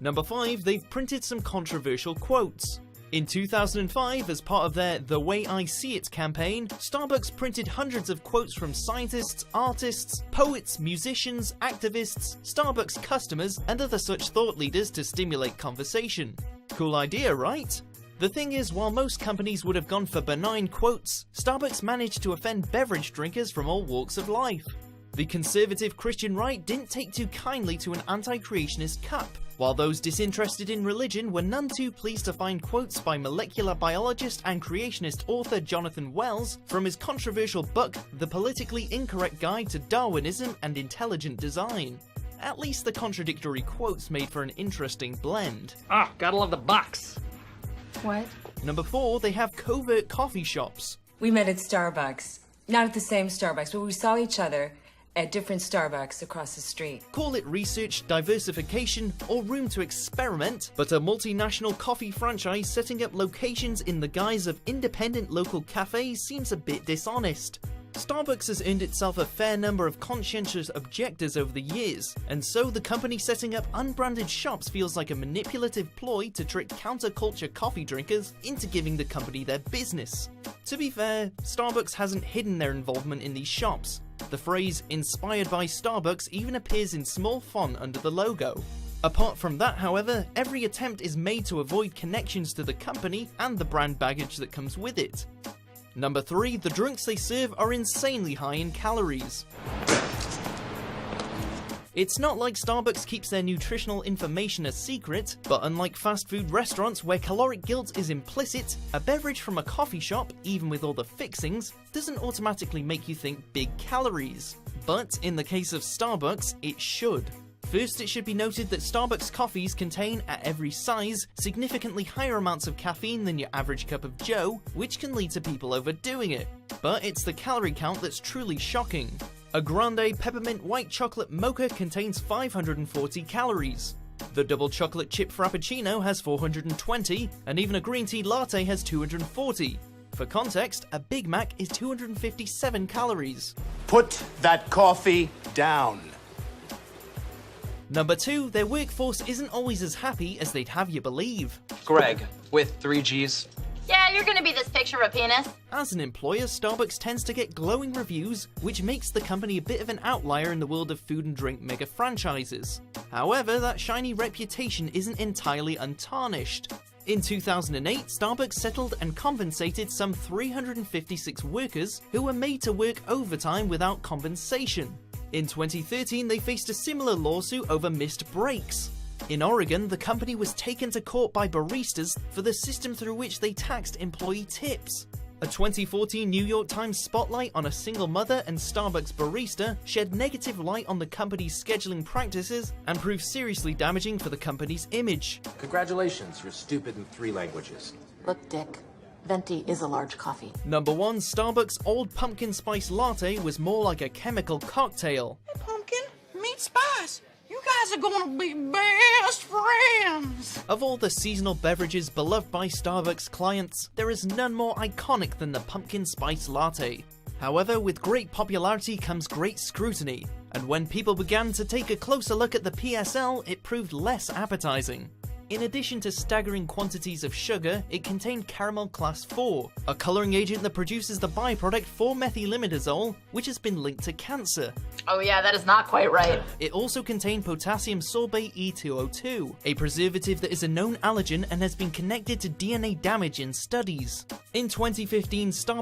Number 5, they've printed some controversial quotes. In 2005, as part of their The Way I See It campaign, Starbucks printed hundreds of quotes from scientists, artists, poets, musicians, activists, Starbucks customers, and other such thought leaders to stimulate conversation. Cool idea, right? The thing is, while most companies would have gone for benign quotes, Starbucks managed to offend beverage drinkers from all walks of life. The conservative Christian right didn't take too kindly to an anti-creationist cup, while those disinterested in religion were none too pleased to find quotes by molecular biologist and creationist author Jonathan Wells from his controversial book, The Politically Incorrect Guide to Darwinism and Intelligent Design. At least the contradictory quotes made for an interesting blend. Ah, gotta love the box. What? Number 4, they have covert coffee shops. We met at Starbucks. Not at the same Starbucks, but we saw each other at different Starbucks across the street. Call it research, diversification, or room to experiment, but a multinational coffee franchise setting up locations in the guise of independent local cafes seems a bit dishonest. Starbucks has earned itself a fair number of conscientious objectors over the years, and so the company setting up unbranded shops feels like a manipulative ploy to trick counterculture coffee drinkers into giving the company their business. To be fair, Starbucks hasn't hidden their involvement in these shops. The phrase "inspired by Starbucks" even appears in small font under the logo. Apart from that, however, every attempt is made to avoid connections to the company and the brand baggage that comes with it. Number 3, the drinks they serve are insanely high in calories. It's not like Starbucks keeps their nutritional information a secret, but unlike fast food restaurants where caloric guilt is implicit, a beverage from a coffee shop, even with all the fixings, doesn't automatically make you think big calories. But in the case of Starbucks, it should. First, it should be noted that Starbucks coffees contain, at every size, significantly higher amounts of caffeine than your average cup of joe, which can lead to people overdoing it. But it's the calorie count that's truly shocking. A grande peppermint white chocolate mocha contains 540 calories. The double chocolate chip frappuccino has 420, and even a green tea latte has 240. For context, a Big Mac is 257 calories. Put that coffee down. Number 2, their workforce isn't always as happy as they'd have you believe. Greg, with 3 G's. Yeah, you're gonna be this picture of a penis. As an employer, Starbucks tends to get glowing reviews, which makes the company a bit of an outlier in the world of food and drink mega franchises. However, that shiny reputation isn't entirely untarnished. In 2008, Starbucks settled and compensated some 356 workers who were made to work overtime without compensation. In 2013, they faced a similar lawsuit over missed breaks. In Oregon, the company was taken to court by baristas for the system through which they taxed employee tips. A 2014 New York Times spotlight on a single mother and Starbucks barista shed negative light on the company's scheduling practices and proved seriously damaging for the company's image. Congratulations, you're stupid in 3 languages. Look, Dick. Venti is a large coffee. Number 1, Starbucks' Old Pumpkin Spice Latte was more like a chemical cocktail. Hey, Pumpkin, meet Spice. You guys are gonna be best friends. Of all the seasonal beverages beloved by Starbucks clients, there is none more iconic than the Pumpkin Spice Latte. However, with great popularity comes great scrutiny, and when people began to take a closer look at the PSL, it proved less appetizing. In addition to staggering quantities of sugar, it contained caramel class 4, a coloring agent that produces the byproduct 4-methylimidazole, which has been linked to cancer. Oh yeah, that is not quite right. It also contained potassium sorbate E2O2, a preservative that is a known allergen and has been connected to DNA damage in studies. In 2015, Starbucks